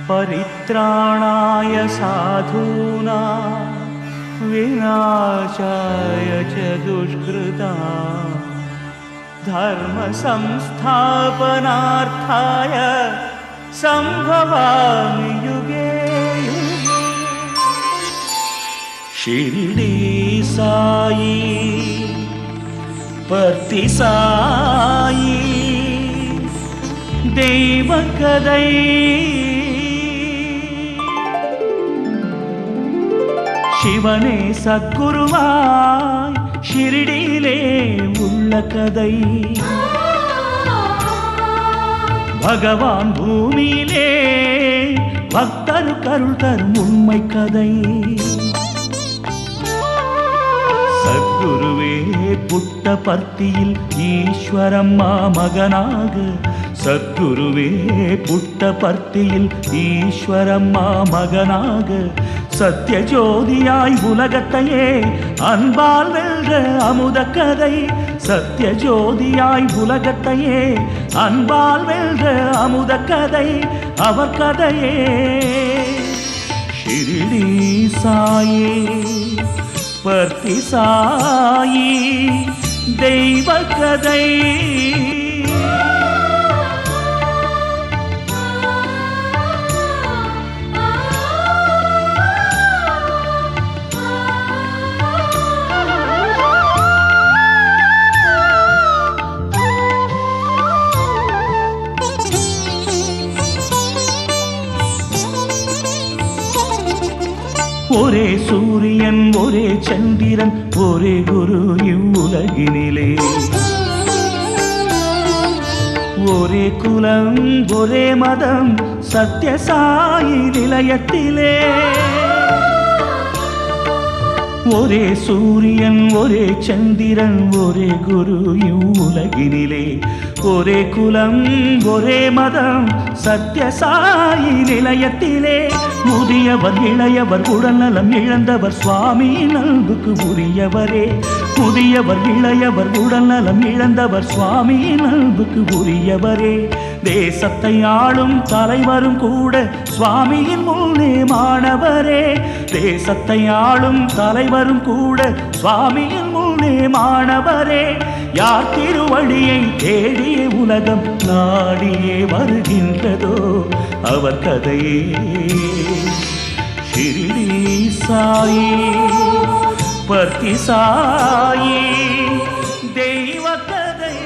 परित्राणाय साधूनां विनाशाय च दुष्कृतां धर्म संस्थापनार्थाय संभवामि युगे युगे। शिरडी साई पर्ति साई தெய்வ கதை சிவனே சத்குருவாய் ஷிரடியிலே உள்ள கதை பகவான் பூமியிலே பக்தர் கருள் தரும் உண்மை கதை சத்குருவே புட்டபர்த்தியில் ஈஸ்வரம்மா மகனாக சத்குருவே புட்டபர்த்தியில் ஈஸ்வரம்மா மகனாக சத்திய ஜோதியாய் உலகத்தையே அன்பால் வென்ற அமுத கதை சத்திய ஜோதியாய் உலகத்தையே அன்பால் வென்ற அமுத கதை அவர் கதையே ஷிரடி சாயி பர்த்தி சாயி தெய்வ கதை ஒரே சூரியன் ஒரே சந்திரன் ஒரே குரு இவ்வுலகினிலே ஒரே குலம் ஒரே மதம் சத்யசாயி நிலையத்திலே ஒரே சூரியன் ஒரே சந்திரன் ஒரே குரு இவ்வுலகினிலே ஒரே குலம் ஒரே மதம் சத்யசாயி நிலையத்திலே முதியவர் இளையவர் உடல்நலம் இழந்தவர் சுவாமியின் அன்புக்கு உரியவரே முதியவர் இளையவர் உடல்நலம் இழந்தவர் சுவாமியின் அன்புக்கு உரியவரே தேசத்தை ஆளும் தலைவரும் கூட சுவாமியின் முன்னே மாணவரே தேசத்தை ஆளும் தலைவரும் கூட சுவாமியின் முன்னே மாணவரே யார் திருவடியை தேடிய உலகம் நாடியே வருகின்றதோ அவர் கதையே ஷிரடி சாயி பர்த்தி சாயி தெய்வ கதை.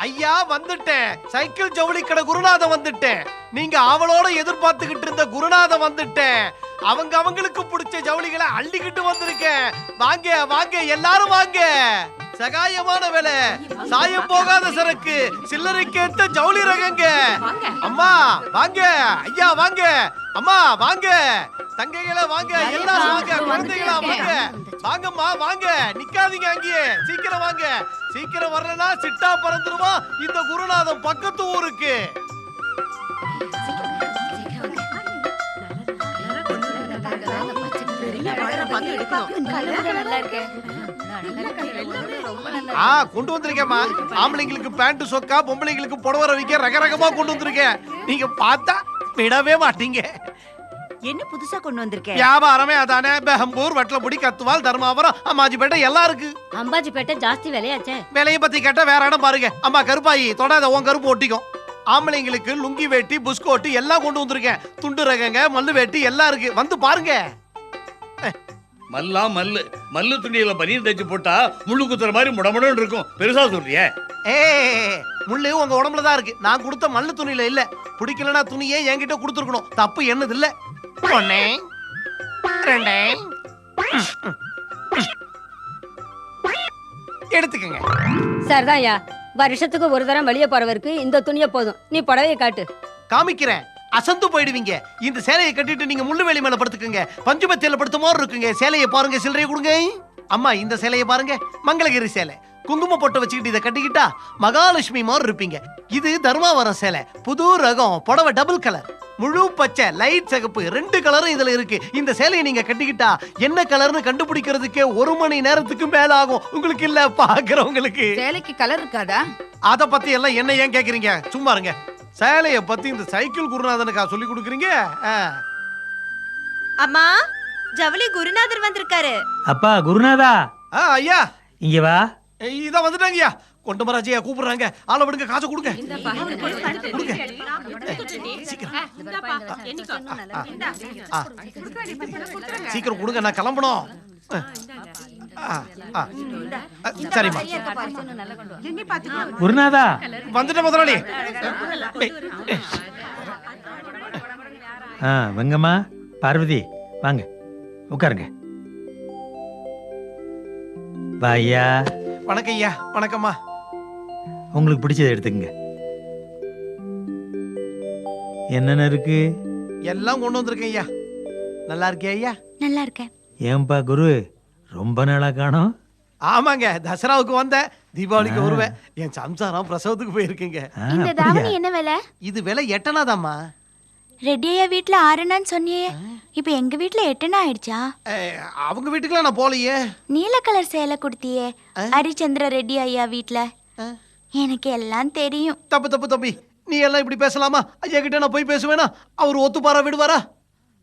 ஐயா வந்துட்டேன். சைக்கிள் ஜவுளி கடை குருநாதன் வந்துட்டேன். நீங்க அவளோட எதிர்பார்த்துக்கிட்டு இருந்த குருநாதன் வந்துட்டேன். அவங்களுக்கு பிடிச்ச ஜவுளிகளை அள்ளிக்கிட்டு வந்திருக்கேன். வாங்க வாங்க எல்லாரும் வாங்க. சகாயமான வேலை, சாயம் போகாத சரக்கு, சில்லறைக்கு ஏத்த ஜவுளி ரகங்க. அம்மா வாங்க, ஐயா வாங்க, அம்மா வாங்க, தங்கைகளை வாங்க, எல்லாரும் வாங்க, குழந்தைகளா வாங்க. வாங்கம்மா வாங்க, நிக்காதீங்க அங்கேயே, சீக்கிரம் வாங்க. சீக்கிரம் வரலனா சிட்டா பறந்துருவா இந்த குருநாதன் பக்கத்து ஊருக்கு. கொண்டு வந்திருக்கேம்மா. ஆம்பளைங்களுக்கு பேண்ட் சொக்கா, பொம்பளைங்களுக்கு புடவை ரவிக்க ரகரகமா கொண்டு வந்திருக்கேன். நீங்க பார்த்தா விடவே மாட்டீங்க. என்ன புதுசா கொண்டு வந்திருக்கேன்? வியாபாரமே அதானே. பெஹம்பூர், வட்டலபுடி, கத்துவால், தர்மாபுரம், அம்பாஜிப்பேட்டை எல்லாம் இருக்கு. அம்பாஜிப்பேட்டை ஜாஸ்தி விலையாச்சே. விலையை பத்தி கேட்டா வேற இடம் பாருங்க. அம்மா கருப்பாயி தொடாத, உன் கருப்பு ஒட்டிக்கும். ஆம்பளைங்களுக்கு லுங்கி வேட்டி, புஸ்கோட்டு எல்லாம் கொண்டு வந்திருக்கேன். துண்டு ரகங்க, மல்லு வேட்டி எல்லாம் இருக்கு. வந்து பாருங்க. மல்லா மல்லு மல்லு துணியில பனியன் தைச்சு போட்டா முள்ளு குத்துற மாதிரி முடமுடன் இருக்கும். பெருசா சொல்றிய? முள்ளு உங்க உடம்புல தான் இருக்கு. நான் கொடுத்த மல்லு துணியில இல்ல. பிடிக்கலனா துணியே என்கிட்ட கொடுத்துருக்கணும். தப்பு என்னது இல்ல. ஒண்ணே ரெண்டே எடுத்துக்கங்க. சரிதான்யா, வருஷத்துக்கு ஒரு தரம் வெளியே போறவருக்கு இந்த துணியை போதும். நீ புடவையை காட்டு. காமிக்கிறேன். அசந்து போயிடுவீங்க. இந்த சேலையை கட்டிட்டு நீங்க முள்ளு வேலி மேல படுத்துக்கங்க. பஞ்சுமெத்தியில படுத்த மாதிரி இருக்குங்க. சேலையை பாருங்க, சில்லறையை கொடுங்க. அம்மா இந்த சேலையை பாருங்க, மங்களகிரி சேலை. குங்கும பொட்டை வச்சுக்கிட்டு இதை கட்டிக்கிட்டா மகாலட்சுமி மாதிரி இருப்பீங்க. இது தர்மாவரம் சேலை, புது ரகம் புடவை, டபுள் கலர். முழு பச்சை லைட் சிகப்பு 2 கலரும் இதுல இருக்கு. இந்த சேலையை நீங்க கட்டிக்கிட்டா என்ன கலர்னு கண்டுபிடிக்கிறதுக்கே 1 மணி நேரத்துக்கு மேல ஆகும். உங்களுக்கு இல்ல, பாக்குறவங்களுக்கு. சேலைக்கு கலர் இருக்காதா? அத பத்தி எல்லாம் என்ன ஏன் கேக்குறீங்க? சும்மா இருங்க. சேலைய பத்தி இந்த சைக்கிள் குருநாதனுக்கா சொல்லி கொடுக்குறீங்க? அம்மா, ஜவுளி குருநாதர் வந்திருக்காரு. அப்பா குருநாதா, ஐயா இங்க வா. இத வந்துட்டாங்கய்யா. கொண்டு மராஜையா கூப்பிடுறாங்க. ஆள விடுங்க, காசை கொடுங்க. கொடுங்க. சீக்கிரம் கொடுங்க, நான் கிளம்பணும். சரிம்மா. குருநாதா வந்துட்ட முதலாளி. வெங்கம்மா, பார்வதி வாங்க உட்காருங்க. வாய்யா. வணக்கம் ஐயா. வணக்கம்மா. உங்களுக்கு பிடிச்சதை எடுத்துக்கங்க. என்னென்ன இருக்கு? எல்லாம் கொண்டு வந்திருக்கேன் ஐயா. நல்லா இருக்கே ஐயா? நல்லா இருக்கேன். ஏன்பா குரு, ரொம்ப நாளா காணோம்? ஆமாங்க, தசராவுக்கு வந்தேன், தீபாவளிக்கு வருவேன். என் சம்சாரம் பிரசவத்துக்கு போயிருக்கீங்க. இந்த தாவணி என்ன விலை? இது விலை 8 ரெட்டியா வீட்ல 6 சொன்னியே, இப்ப எங்க வீட்ல 8 ஆயிடுச்சா? அவங்க வீட்டுக்குலாம் நான் போலையே. நீல கலர் சேலை கொடுத்தியே ஹரிச்சந்திர ரெட்டி ஐயா வீட்ல. எனக்கு எல்லாம் தெரியும். தப்பு தப்பு தம்பி, நீ எல்லாம் இப்படி பேசலாமா? ஐயா கிட்ட நான் போய் பேசுவேனா? அவர் ஒத்துப்பாரா, விடுவாரா?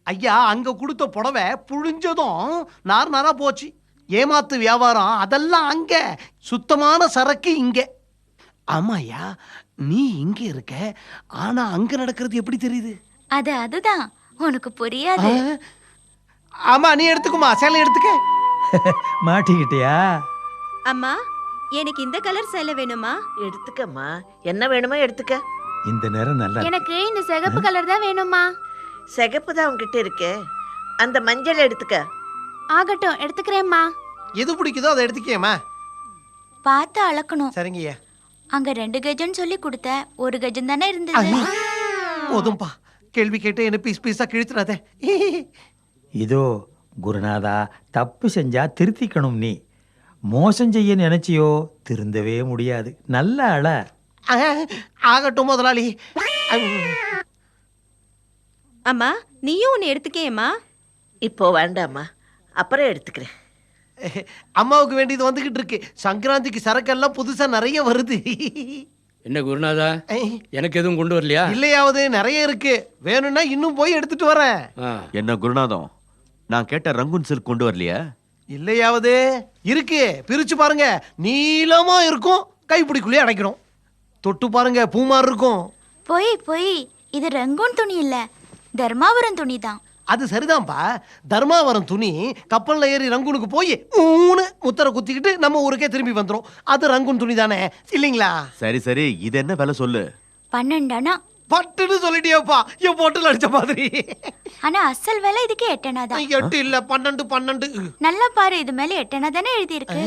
ஐயா அங்க கொடுத்த புடவை புழிஞ்சதும் நார் நாரா போச்சு. ஏமாத்து வியாபாரம் அதெல்லாம் அங்க, சுத்தமான சரக்கு இங்க. ஆமாயா, நீ இங்க இருக்க, ஆனா அங்க நடக்கிறது எப்படி தெரியுது? அதுதான் உனக்கு புரியாது. ஆமா, நீ எடுத்துக்குமா, சேலை எடுத்துக்க. மாட்டிக்கிட்டியா? அம்மா, எனக்கு இந்த கலர் சேலை வேணுமா? எடுத்துக்கம்மா, என்ன வேணுமோ எடுத்துக்க. இந்த நேரம் நல்லா இருக்கு. எனக்கு இந்த சிகப்பு கலர் தான் வேணுமா? சிகப்பு தான் உங்ககிட்ட இருக்கு, அந்த மஞ்சள் எடுத்துக்க. ஆகட்டும், எடுத்துக்கிறேம்மா. எது பிடிக்குதோ அதை எடுத்துக்கேம்மா. பார்த்து அளக்கணும். சரிங்கய்யா. அங்க 2 கஜம் சொல்லி கொடுத்த, 1 கஜம் தானே இருந்தது. போதும்பா, கேள்வி கேட்டு என்ன பீஸ் பீஸா கிழிச்சிடாதே. இதோ குருநாதா, தப்பு செஞ்சா திருத்திக்கணும். நீ மோசம் செய்ய நினைச்சியோ திருந்தவே முடியாது. நல்ல அழ. ஆகட்டும் முதலாளி. அம்மா, நீயும் ஒன்னு எடுத்துக்கேம்மா. இப்போ வேண்டாம்மா, அப்புறம் எடுத்துக்கிறேன். அம்மாவுக்கு வேண்டியது வந்துகிட்டு இருக்கு. சங்கராந்திக்கு சரக்கெல்லாம் புதுசா நிறைய வருது. என்ன குருநாதா, எனக்கு எதுவும் கொண்டு வரலையா? இல்லையாவது நிறைய இருக்கு, வேணும்னா இன்னும் போய் எடுத்துட்டு வரேன். என்ன குருநாதம், நான் கேட்ட ரங்கூன் சில்க் கொண்டு வரலையா? இல்லையாவது இருக்கு, பிரிச்சு பாருங்க. நீளமா இருக்கும், கைப்பிடிக்குள்ளே அடைக்கிறோம். தொட்டு பாருங்க, பூமார் இருக்கும். போய் இது ரங்கூன் துணி இல்ல, தர்மாவரம் துணி தான். அது சரிதான்ப்பா, தர்மாவரம் துணி கப்பல்ல ஏறி ரங்கூனுக்கு போய் ஊனு முத்தரை குத்திக்கிட்டு நம்ம ஊருக்கே திரும்பி வந்துரும். அது ரங்கூன் துணி தானே, இல்லைங்களா? சரி சரி, இது என்ன விலை சொல்லு? 12 பட்டுன்னு சொல்லிட்டியப்பா, என் போட்டில் அடிச்ச மாதிரி. ஆனா அசல் விலை இதுக்கு 8 தான். 8 இல்ல 12. நல்லா பாரு, இது மேல 8 தானே எழுதி இருக்கு.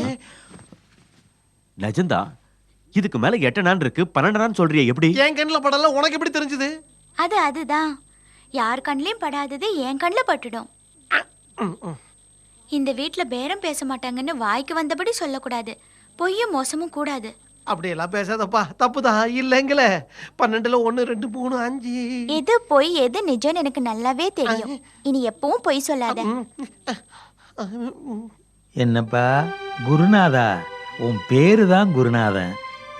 நிஜந்தா? இதுக்கு மேல 8 இருக்கு, 12 சொல்றிய எப்படி? என் கண்ணுல படல, உனக்கு எப்படி தெரிஞ்சது? அதுதான் யார் கண்ணிலையும் படாதது என் கண்ணில் பட்டுடும். இந்த வீட்ல பேரம் பேச மாட்டாங்கன்னு வாய்க்கு வந்தபடி சொல்லக்கூடாது, பொய்யும் மோசமும் கூடாது. அப்படியெல்லாம் பேசாதப்பா, தப்புதான். இல்லைங்கள 12ல 1 2 3 5. எது பொய் எது நிஜம்னு எனக்கு நல்லாவே தெரியும். இனி எப்பவும் பொய் சொல்லாத. என்னப்பா குருநாதா, உன் பேரு தான் குருநாதன்.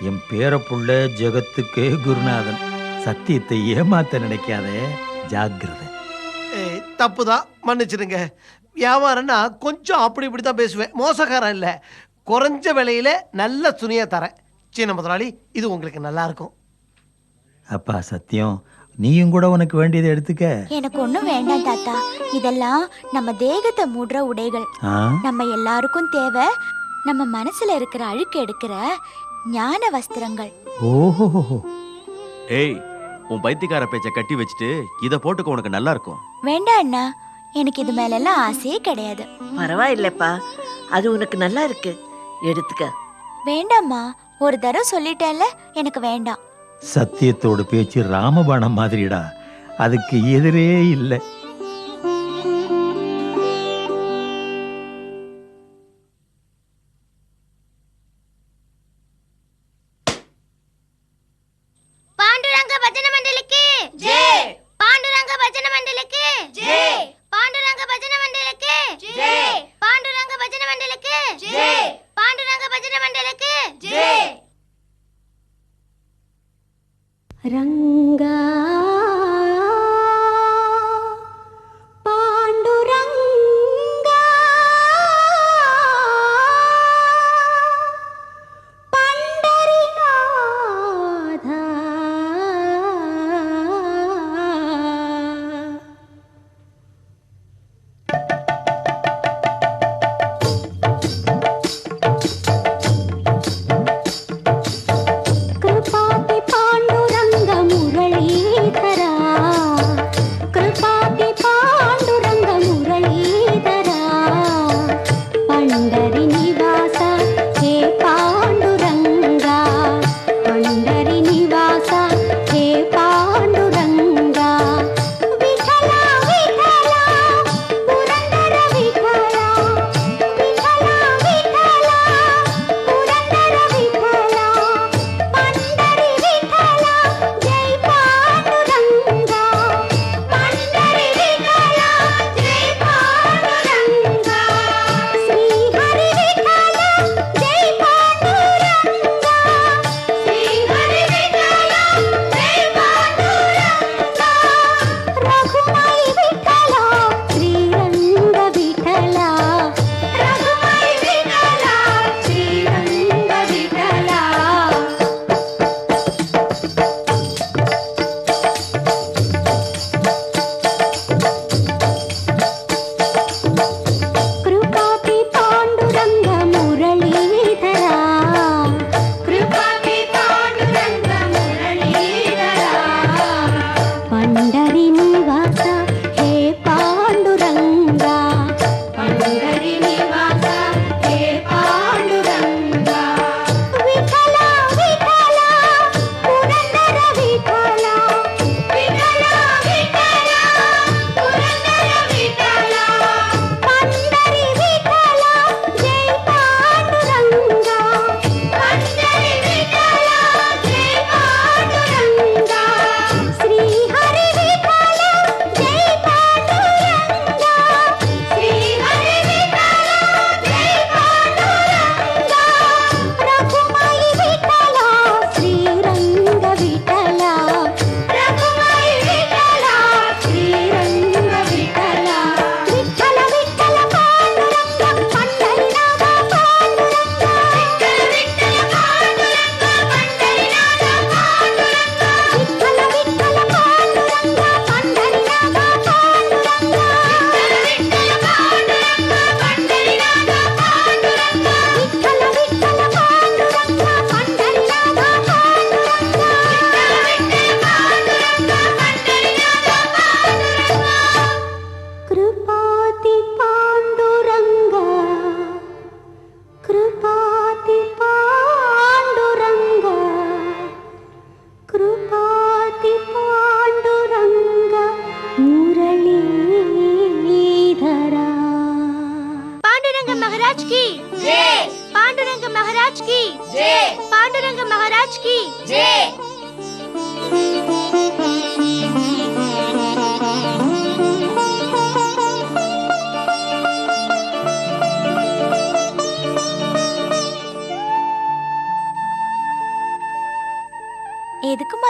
என் பேரப்புள்ள ஜெகத்துக்கே குருநாதன். சத்தியத்தை ஏமாத்த நினைக்காதே, ஜாக்கிரதை. தப்புதான், மன்னிச்சிடுங்க. வியாபாரம்னா கொஞ்சம் அப்படி இப்படி தான் பேசுவேன், மோசக்காரன் இல்லை. குறைஞ்ச விலையில நல்ல துணியை தரேன். சின்ன முதலாளி, இது உங்களுக்கு நல்லா இருக்கும். அப்பா சத்தியம், நீயும் கூட உனக்கு வேண்டியதை எடுத்துக்க. எனக்கு ஒண்ணும் வேண்டாம் தாத்தா, இதெல்லாம் நம்ம தேகத்தை மூடுற உடைகள். நம்ம எல்லாருக்கும் தேவை நம்ம மனசுல இருக்கிற அழுக்கு எடுக்கிற ஞான வஸ்திரங்கள். ஓஹோ. ஏய், உன் பைத்தியக்கார பேச்ச கட்டி வச்சுட்டு இத போட்டுக்க, உனக்கு நல்லா இருக்கும். வேண்டாம் அண்ணா, எனக்கு இது மேல எல்லாம் ஆசையே கிடையாது. பரவாயில்லப்பா, அது உனக்கு நல்லா இருக்கு, எடுத்துக்க. வேண்டாம்மா, ஒரு தடவை சொல்லிட்டேன்ல, எனக்கு வேண்டாம். சத்தியத்தோட பேச்சு ராமபாணம் மாதிரிடா, அதுக்கு எதிரே இல்லை. பாண்டுரங்க பஜன மண்டலிக்கு ஜெய். பாண்டுரங்க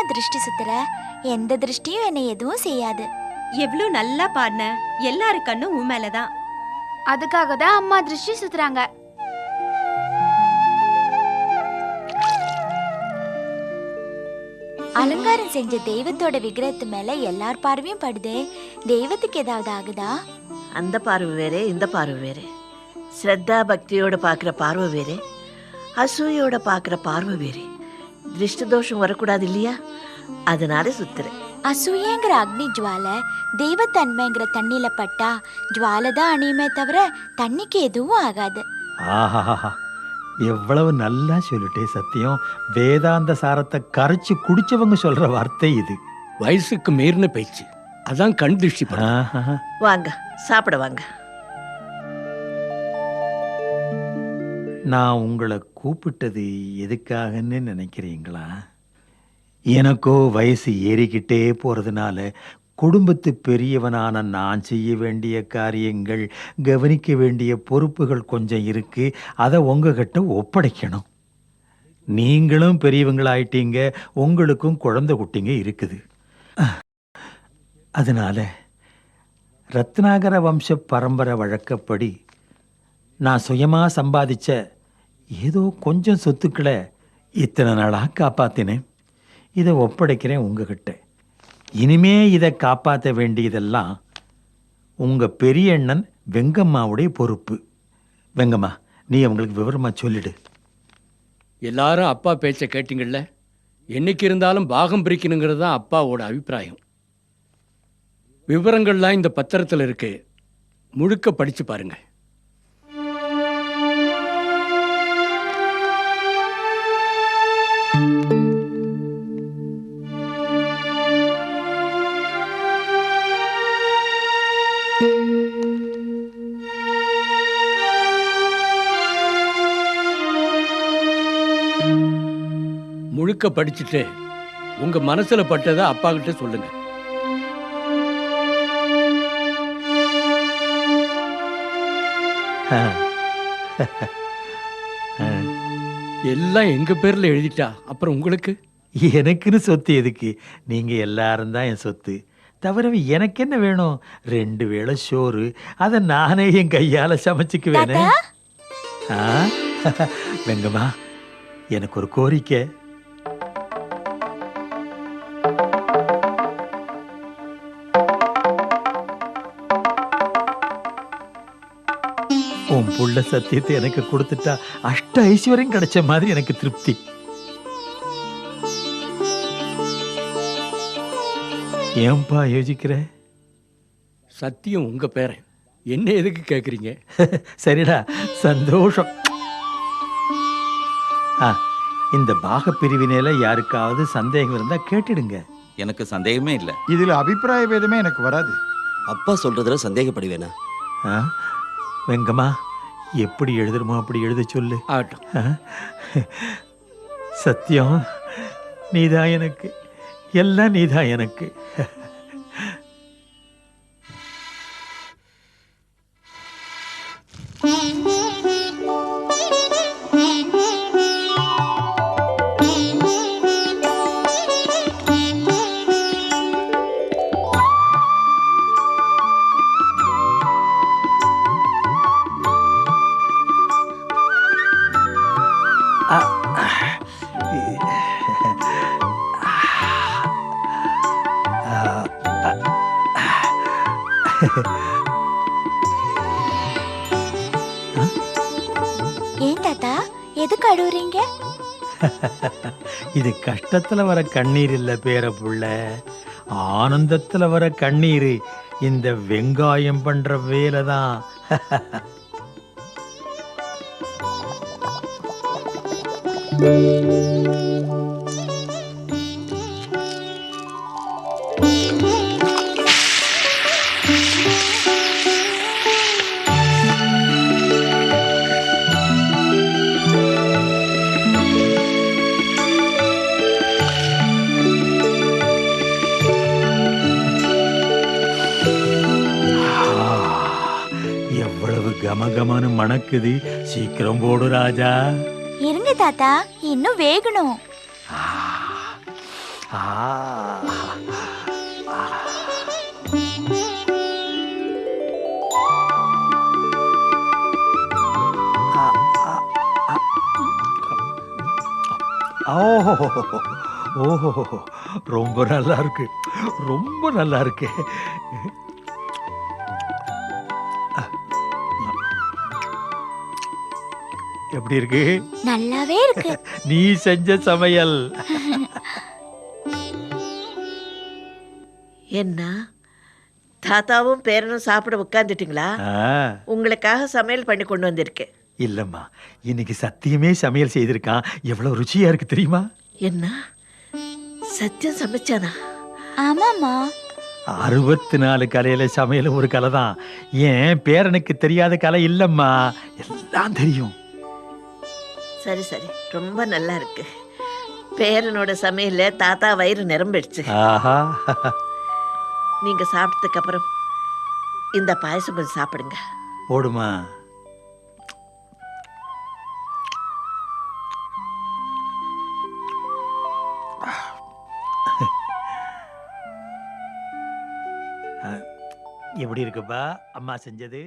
திருஷ்டி சுத்துற? எந்த திருஷ்டியும் என்னை எதுவும் செய்யாது. எவ்வளவு நல்லா பாடின. எல்லாரு கண்ணும் உன் மேலதான். அதுக்காக தான் அம்மா திருஷ்டி சுத்துறாங்க. அலங்காரம் செஞ்ச தெய்வத்தோட விக்கிரகத்து மேல எல்லார் பார்வையும் படுதே. தெய்வத்துக்கு ஏதாவது ஆகுதா? அந்த பார்வை வேறே, இந்த பார்வை வேறே. ஸ்ரத்தா பக்தியோட பார்க்குற பார்வை வேறே, அசூயோட பார்க்குற பார்வை வேறே. திருஷ்டி தோஷம் வரக்கூடாது இல்லையா? அதனால சுத்துறேன். அசூயங்கிற அக்னி ஜுவாலை தெய்வத்தன்மைங்கிற தண்ணியில பட்டா ஜுவாலை தான் அணியுமே தவிர தண்ணிக்கு எதுவும் ஆகாது. ஆஹா, எவ்வளவு நல்லா சொல்லிட்டே சத்தியம். வேதாந்த சாரத்தை கரைச்சு குடிச்சவங்க சொல்ற வார்த்தை இது. வயசுக்கு மீறின பேச்சு, அதான் கண் திருஷ்டி படும். ஆஹா. வாங்க சாப்பிட வாங்க. நான் உங்களை கூப்பிட்டது எதுக்காகன்னு நினைக்கிறீங்களா? எனக்கோ வயசு ஏறிக்கிட்டே போறதுனால குடும்பத்து பெரியவனான நான் செய்ய வேண்டிய காரியங்கள், கவனிக்க வேண்டிய பொறுப்புகள் கொஞ்சம் இருக்கு. அதை உங்ககிட்ட ஒப்படைக்கணும். நீங்களும் பெரியவங்களாயிட்டீங்க, உங்களுக்கும் குழந்தை குட்டிங்க இருக்குது. அதனால ரத்னாகர வம்ச பரம்பரை வழக்கப்படி நான் சுயமாக சம்பாதிச்ச ஏதோ கொஞ்சம் சொத்துக்களை இத்தனை நாளாக காப்பாற்றினேன். இதை ஒப்படைக்கிறேன் உங்ககிட்ட. இனிமே இதை காப்பாற்ற வேண்டியதெல்லாம் உங்கள் பெரிய அண்ணன் வெங்கம்மாவுடைய பொறுப்பு. வெங்கம்மா, நீ அவங்களுக்கு விவரமாக சொல்லிடு. எல்லாரும் அப்பா பேச்சை கேட்டீங்கள்ல. என்னைக்கு இருந்தாலும் பாகம் பிரிக்கணுங்கிறது தான் அப்பாவோட அபிப்பிராயம். விவரங்கள்லாம் இந்த பத்திரத்தில் இருக்கு, முழுக்க படிச்சு பாருங்க. முழுக்க படிச்சுட்டு உங்க மனசுல பட்டதை அப்பா கிட்ட சொல்லுங்க. எல்லாம் எங்க பேர்ல எழுதிட்டா அப்புறம் உங்களுக்கு? எனக்குன்னு சொத்து எதுக்கு? நீங்க எல்லாரும் தான் என் சொத்து. தவிர எனக்கு என்ன வேணும்? 2 வேளை சோறு, அதை நானே என் கையால சமைச்சுக்குவேனே. வெங்கம்மா, எனக்கு ஒரு கோரிக்கை. உன் புள்ள சத்தியத்தை எனக்கு கொடுத்துட்டா அஷ்ட ஐஸ்வர்யம் கிடைச்ச மாதிரி எனக்கு திருப்தி. ஏன்பா யோசிக்கிற? சத்தியம் உங்க பேரன், என்ன எதுக்கு கேக்குறீங்க? சரிடா, சந்தோஷம். இந்த பாக பிரிவினையில யாருக்காவது சந்தேகம் இருந்தா கேட்டுடுங்க. எனக்கு சந்தேகமே இல்லை. இதுல அபிப்பிராய பேதமே எனக்கு வராது. அப்பா சொல்றதுல சந்தேகப்படுவேனா? வெங்கம்மா, எப்படி எழுதுறமோ அப்படி எழுத சொல்லு. ஆகட்டும். சத்தியம், நீதான் எனக்கு எல்லாம், நீதான் எனக்கு. ஏன் தாத்தா, எதுக்கு அழுவுறீங்க? இது கஷ்டத்துல வர கண்ணீர் இல்ல பேர புள்ள, ஆனந்தத்துல வர கண்ணீர். இந்த வெங்காயம் பண்ற வேலைதான். எவ்வளவு கமகமனு மணக்குது. சீக்கிரம் போடு ராஜா. இருங்க தாத்தா, இன்னும் வேகணும். ஆ. ஓஹோ, ஓஹோ, ரொம்ப நல்லா இருக்கு, ரொம்ப நல்லா இருக்கு. எப்படி இருக்கு? நல்லாவே இருக்கு. நீ செஞ்ச சமையல். என்ன தாத்தாவும் பேரனும் சாப்பிட உட்காந்துட்டீங்களா? உங்களுக்காக சமையல் பண்ணி கொண்டு வந்திருக்கேன். இல்லம்மா, இன்னைக்கு சத்தியமே சமையல் செய்திருக்கான். எவ்வளவு ருச்சியா இருக்கு தெரியுமா? என்ன சத்தியம் சமைச்சானா? ஆமாமா. 64 கலையில சமையல் ஒரு கலை தான். ஏன் பேரனுக்கு தெரியாத கலை இல்லம்மா, எல்லாம் தெரியும். சரி சரி, ரொம்ப நல்லா இருக்கு. பேரனோட சமையல்ல தாத்தா வயிறு நிரம்பிடுச்சு. ஆஹா, நீங்க சாப்பிட்டதுக்கு அப்புறம் இந்த பாயசம் கொஞ்சம் சாப்பிடுங்க. போடுமா. எப்படி இருக்குப்பா அம்மா செஞ்சது?